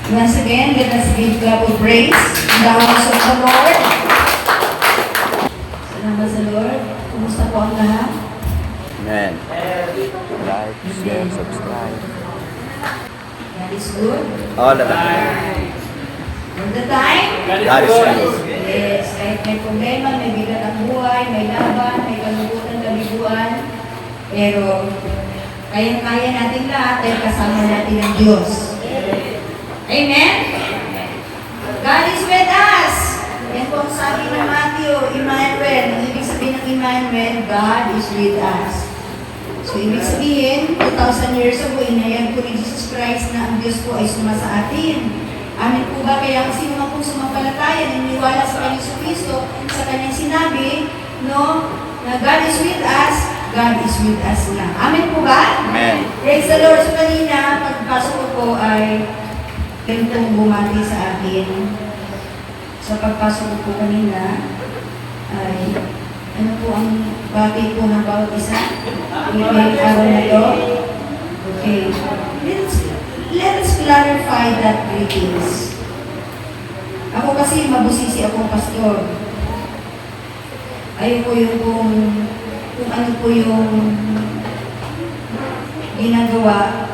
Once again, let us give clap of praise in the house of the Lord. Salamat sa Lord. Kumusta po ang lahat? Amen. Like, share, subscribe. God is good. All the time. All the time. God is good. Yes, kahit may problema, may bigat ang buhay, may laban, may kalungkutan, kaliguan. Pero, kayang-kaya natin lahat dahil kasama natin ang Diyos. Amen? God is with us. Yan po ang sabi ng Matthew, Emmanuel. Ang ibig sabihin ng Emmanuel, God is with us. So, ibig sabihin, 2,000 years ago, inayag po ni Jesus Christ na ang Diyos po ay suma sa atin. Amin po ba? Kaya sino man pong sumampalataya, naniniwala sa kanyang Kristo, sa kanyang sinabi, no, na God is with us, God is with us na. Amin po ba? Amen. Praise the Lord. So kanina, pagpasok ko po ay ganitong bumati sa akin. Sa pagpasok ko po kanina, ay ano po ang bati po ng bawat isa? Ngayong araw na ito. Okay. Let us clarify that greetings. Ako kasi mabusisi akong pastor. Ayun po yung kung ano po yung ginagawa,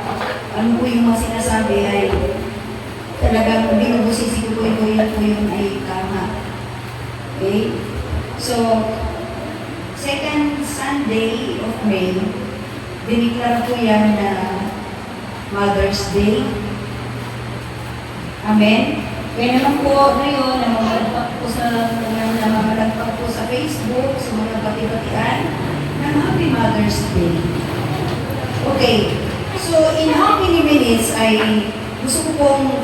ano po yung mga sinasabi ay talagang binubusisi ko po yun po yung ay tama. Okay? So, second Sunday of May, diniklara po yan na Mother's Day. Amen? Kaya naman po ngayon, namamalagpak po sa Facebook, sa mga pati-patian, na Happy Mother's Day. Okay. So, in how many minutes ay gusto ko pong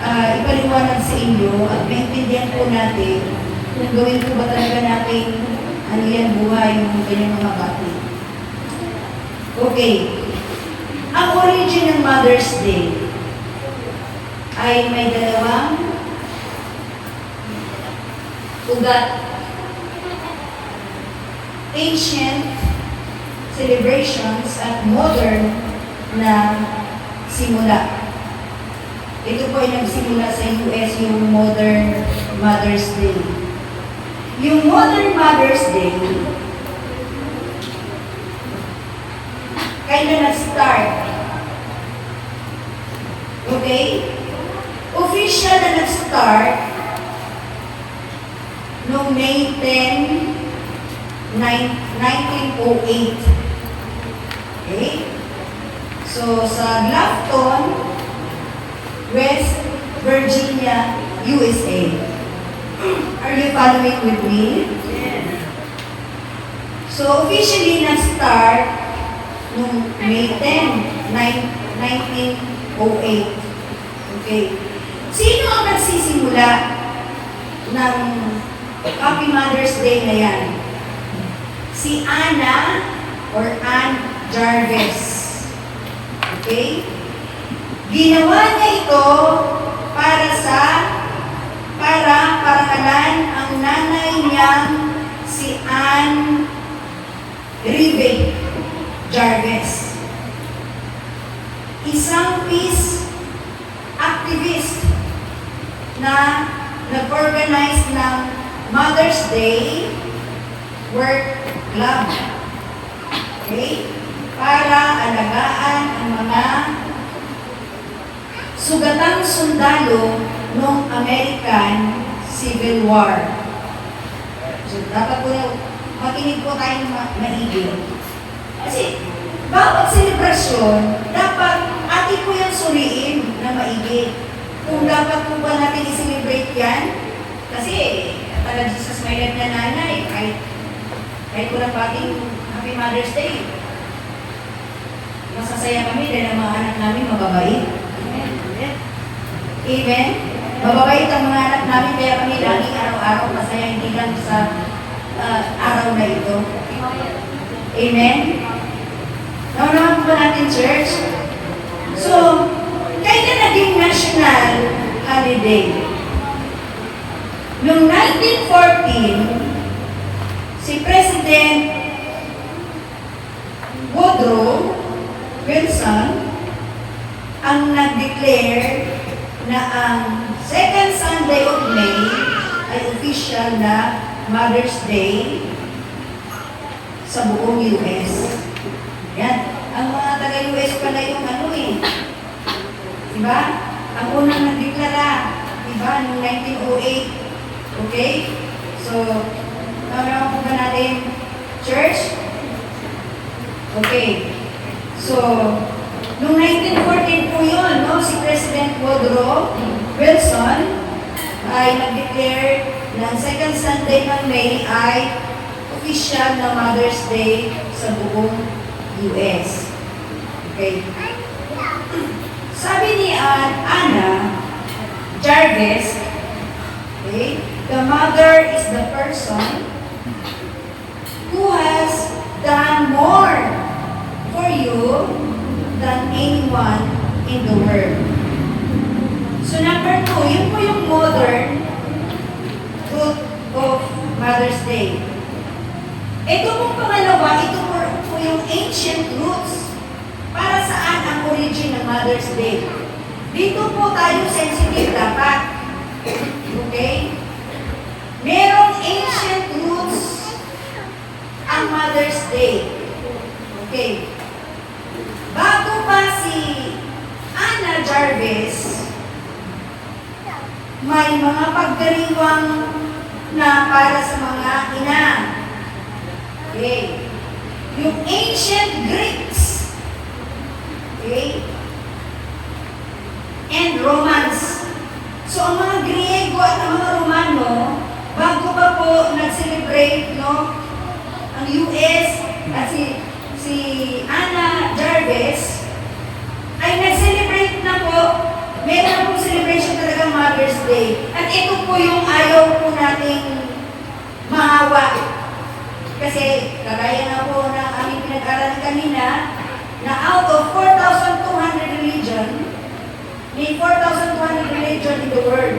ipaliwanag sa inyo at maintindihan po natin kung gawin po ba talaga natin ano yan buhay ng kanyang mga bati. Okay. Ang origin ng Mother's Day ay may dalawang ugat. Ancient celebrations at modern na simula. Ito po ay nagsimula sa US, yung modern Mother's Day. Yung modern Mother's Day, kailan nag-start? Okay? Official na nag-start noong May 10, 1908. Okay? So, sa Bluffton, West Virginia, USA. Are you following with me? Yes. So, officially nag-start noong May 10, 1908. Okay. Sino ang nagsisimula ng Happy Mother's Day na yan? Si Anna or Ann Jarvis. Okay? Ginawa niya ito para parangalan ang nanay niyang si Ann Rive Jarvis. Isang peace activist na nag-organize ng Mother's Day Work Club. Okay? Para alagaan ang mga sugatang sundalo noong American Civil War. So, dapat po makinig po tayo maigi. Kasi, bawat selebrasyon, dapat atin po yung suriin na maigi. Kung dapat po ba natin i-celebrate yan, kasi talagang Jesus may life na nanay, kahit wala pa ating Happy Mother's Day. Masasaya kami dahil ang mga anak namin mababait. Amen. Amen. Mababait ang mga anak namin, kaya kami laging araw-araw masaya, hindi lang sa araw na ito. Amen. Naunahan po ba natin, church? So, kailan naging national holiday? Noong 1914, si President Woodrow Wilson ang nag-declare na ang second Sunday of May ay official na Mother's Day sa buong US. Yan. Ang mga taga-US pala yung ano eh. Diba? Ang unang nagdeklara, diba, noong 1908. Okay? So, naman po ba natin, church? Okay. So, noong 1914 po yun, no, si President Woodrow Wilson ay nag-declare na second Sunday ng May ay official na Mother's Day sa buong US. Okay. Sabi ni Anna Jarvis, okay, the mother is the person who has done more for you than anyone in the world. So number 2, yun po yung modern truth of Mother's Day. Ito pong pangalawa, ito po yung ancient roots. Para saan ang origin ng Mother's Day? Dito po tayo sensitive dapat. Okay? Merong ancient roots ang Mother's Day. Okay. Bago pa si Anna Jarvis, may mga pagdiriwang na para sa mga ina. Okay. Yung ancient Greeks, okay, and Romans. So, ang mga Griego at ang mga Romano, bago pa po nag-celebrate, no, ang US at si Anna Jarvis, ay nag-celebrate na po, meron na pong celebration talagang Mother's Day. At ito po yung ayaw po nating mahawa. Kasi, kagaya nga po na aming pinag-aralan kanina, na out of 4,200 religion, may 4,200 religion in the world.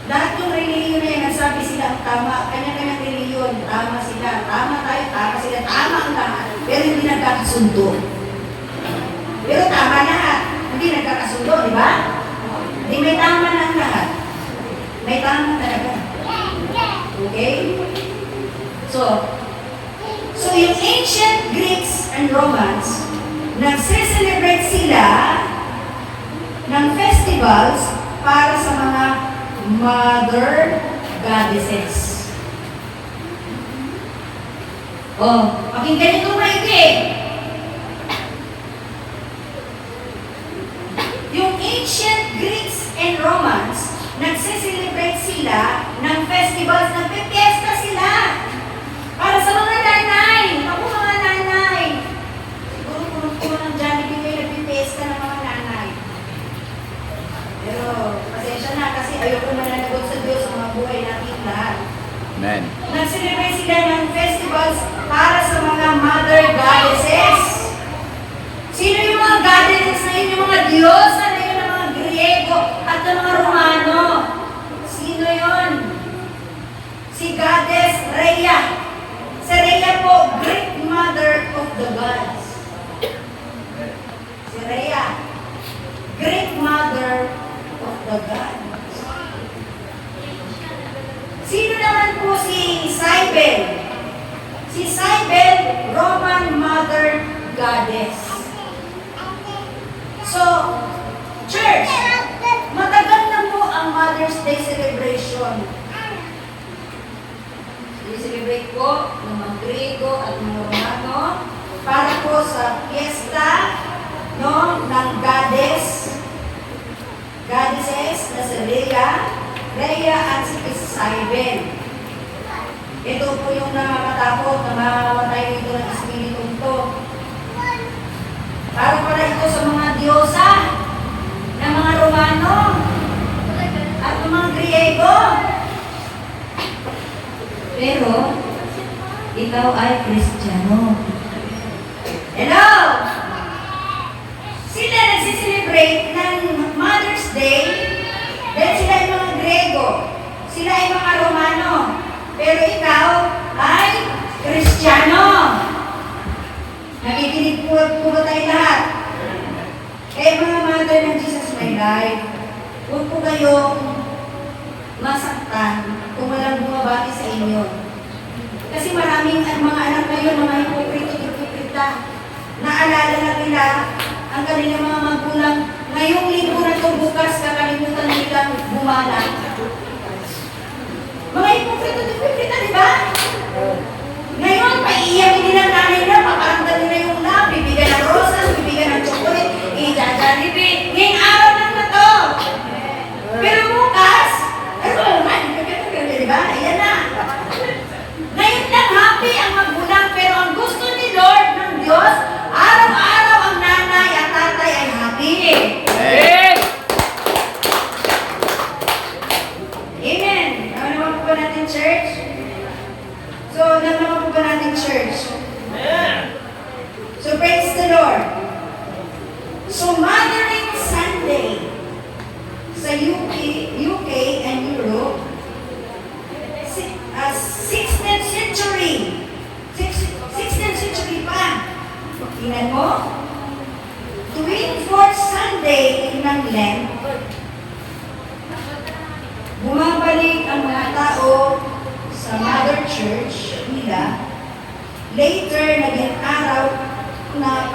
Lahat yung religion na yan, nagsabi sila ang tama, kanya-kanyang religion, tama sila, tama tayo, tama sila, tama ang lahat, pero hindi nagkakasundo. Pero tama lahat, hindi nagkakasundo, di ba? Hindi may tama ng lahat. May tama talaga. Okay? So yung ancient Greeks and Romans, nagse-celebrate sila ng festivals para sa mga mother goddesses. Oh, pakinggan ito maigi. Yung ancient Greeks and Romans, nagse-celebrate sila ng festivals, nagpe-fiesta sila. Para sa mga nanay, ako mga nanay. Siguro punong-puno ng Jollibee kayo nagpipiesta ng mga nanay. Pero, pasensya na kasi ayoko mananagot sa Diyos ang mga buhay natin lahat. Amen. Nag-celebrate sila ng festivals para sa mga mother goddesses. Sino yung mga goddesses na yun? Yung mga Diyos na yun ng mga Griego at ng mga Romano. Sino yun? Si Goddess Rhea. Si Rhea po, Greek mother of the gods. Si Rhea, Greek mother of the gods. Sino naman po si Cybele? Si Cybele, Roman mother goddess. So, church, matagal na po ang Mother's Day celebration. I-celebrate po ng mga Griego at mga Romano para po sa fiesta, no, ng goddesses na si Rhea at si Cybele. Ito po yung nakakatakot na mamamatay dito ng espiritu ito. Para pala ito sa mga diyosa ng mga Romano at ng mga Griego. Pero, ikaw ay Kristiyano. Hello! Sila nagsiselebrate ng Mother's Day dahil sila ay mga Griego. Sila ay mga Romano. Pero ikaw ay Kristiyano. Nakikinig po ba tayo lahat? Kaya mga mother ng Jesus, may life. Huwag po kayong masaktan kung walang bumabati sa inyo. Kasi maraming mga anak ngayon, mga hipokrito-hipokrita, naalala na nila ang kanilang mga magulang. Ngayong linggo na ito, bukas, kakalimutan nila bumala. Mga hipokrito-hipokrita, di ba? Ngayon, paiiyakin nila nanay na, paparamdam nila yung love, bibigyan ng rosas, bibigyan ng chocolate, i-jajaribi. Ngayong araw lang na to. Pero bukas, di ba? Ayan na. Ngayon lang happy ang magulang, pero ang gusto ni Lord ng Diyos, araw-araw ang nanay at tatay ay happy. Amen. Amen. Naman po ba natin, church? So, naman po ba natin, church? So, praise the Lord. So, Mothering Sunday sa UK and Europe, 16th century. 16th century pa. Tingnan mo. Tuwing 4th Sunday ng Lent, bumabalik ang mga tao sa Mother Church nila. Later, naging araw na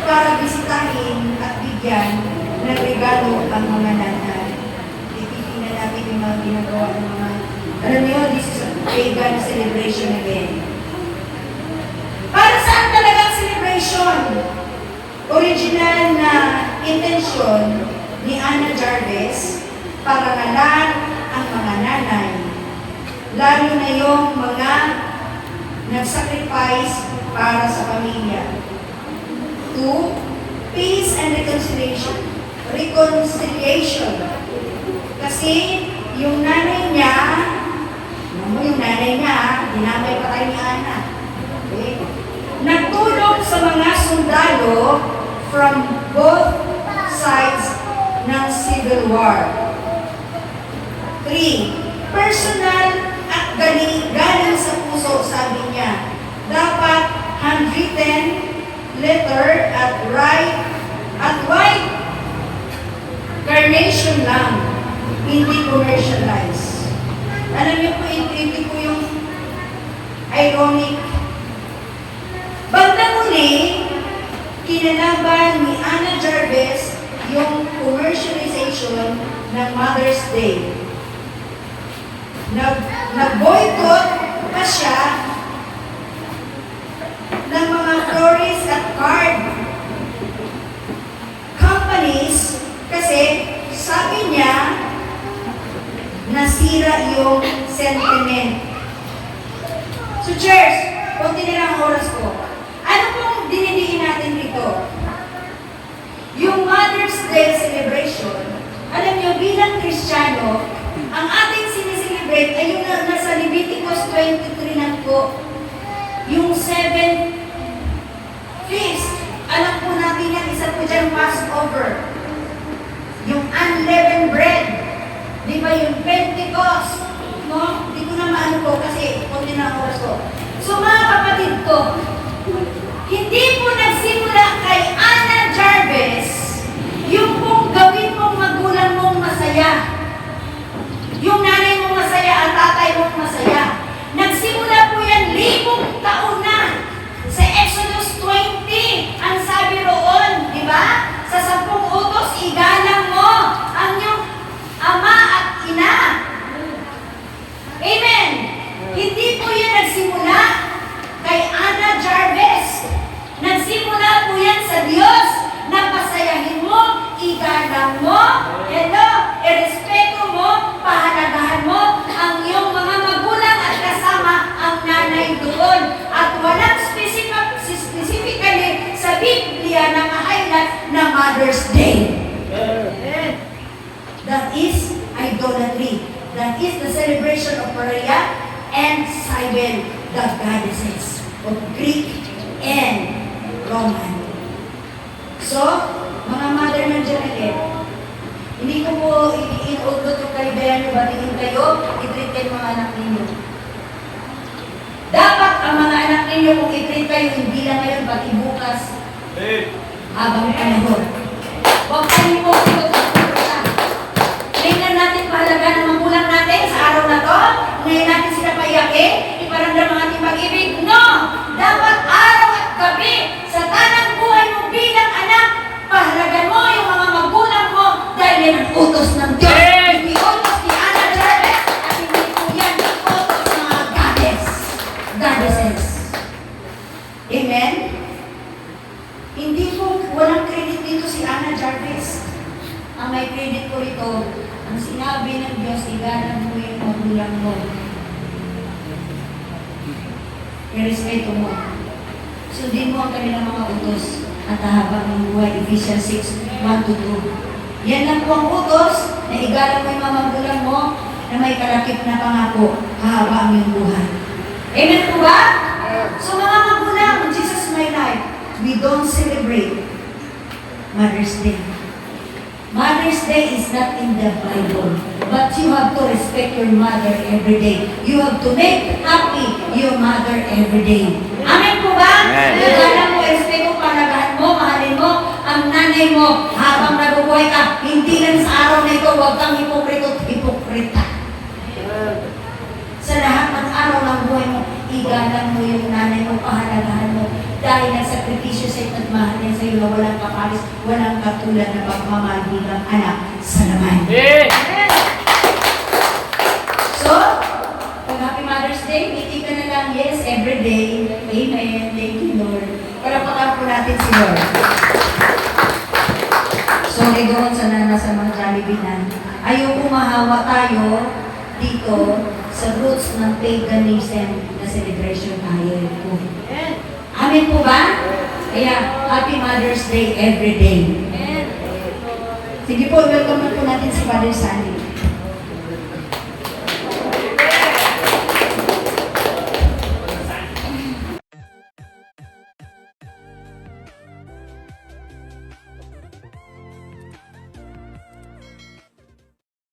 para bisitahin at bigyan ng regalo ang mga nanay. Titignan natin yung mga ginagawa ng mga, alam niyo, this is a pagan celebration again. Para saan talaga ang celebration? Original na intensyon ni Anna Jarvis para ngalan ang mga nanay, lalo na yung mga nag-sacrifice para sa pamilya. 2. Peace and reconciliation. Kasi yung nanay niya, dinamay pa tayo ni Ana. Okay? Nagtulong sa mga sundalo from both sides ng Civil War. 3. Personal at galing sa puso, sabi niya. Dapat handwritten letter at white carnation lang, hindi commercialized. Alam niyo po, hindi po yung ironic. Bandang muli, kinalaban ni Anna Jarvis yung commercialization ng Mother's Day. Nag-boycott pa siya ng mga florist at card companies kasi sabi niya nasira yung sentiment. So church, kunti na lang ang oras ko. Ano pong dinidiin natin dito? Yung Mother's Day celebration, alam niyo bilang Kristiyano, ang ating sineselebrate ay yung nasa Leviticus 23 na po, yung 7 feast. Alam po natin yan, isa po dyan Passover. Yung unleavened bread. Di ba yung Pentecost? No? Di ko na maano po kasi kunti na ang oras ko. So mga kapatid ko, hindi po nagsimula kay Anna Jarvis yung pong gawin mong magulang mong masaya. Yung nanay mong masaya at tatay mong masaya. Nagsimula po yan 1,000 taon na. Sa Exodus 20, ang sabi roon, di ba? Sa 10 utos, igalang mo ang iyong ama at ina. Amen. Hindi po yan nagsimula kay Anna Jarvis. Nagsimula po yan sa Diyos na pasayahin mo, igalang mo, irespeto mo, pahalagahan mo ang iyong mga magulang at kasama ang nanay doon. At walang specifically sa Biblia na ka-highlight na Mother's Day. That is idolatry. That is the celebration of Maria and Cybele, the goddesses of Greek and Roman. So, mga mother ng Jerusalem, hindi ko po inuutot yung kaligayan nyo, batiin kayo, i-treat kayo mga anak ninyo. Dapat ang mga anak ninyo kung i-treat kayo, hindi lang ngayon, pati bukas, habang panahon. Huwag gabi, iparamdam ang ating pag-ibig. No! Dapat araw at gabi, sa tanang buhay mo bilang anak, pahalagan mo yung mga magulang mo dahil yan ang utos ng Diyos. Hindi utos ni Ana Jarvis at hindi po yan ang utos ng mga goddesses. Amen? Hindi po, walang credit dito si Ana Jarvis. Ang may credit ko rito, ang sinabi ng Diyos, igalang mo yung magulang mo. I-respeto mo. Sundin mo ang kanilang mga utos at habang ng buhay, Ephesians 6:1-2. Yan lang po ang utos na igalang mo yung mga magulang mo na may kalakip na pangako, hahaba ang iyong buhay. Amen po ba? So mga magulang, Jesus my life, we don't celebrate Mother's Day. Mother's Day is not in the Bible, but you have to respect your mother every day. You have to make happy your mother every day. Amen po ba? Amen. Igalang mo, respeto, palagahan mo, mahalin mo ang nanay mo habang nabubuhay ka. Hindi lang sa araw na ito, huwag kang hipokrita. Sa lahat ng araw ng buhay mo, igalang mo yung nanay mo, pahalagahan mo. Dahil nagsakripisyo sa at mahal niya sa iyo na walang kapalis, walang katulad na pagmamahal bilang anak sa laman. So, pag Happy Mother's Day, ngiti ka na lang, yes, every day. Amen. Thank you, Lord. Parapakan po natin si Lord. Sorry doon sa nasa mga Jollibee na. Ayaw mahawa tayo dito sa roots ng paganism na celebration tayo po. Amen po ba? Kaya, Happy Mother's Day every day. Sige po, welcome na po natin si Father Sandy.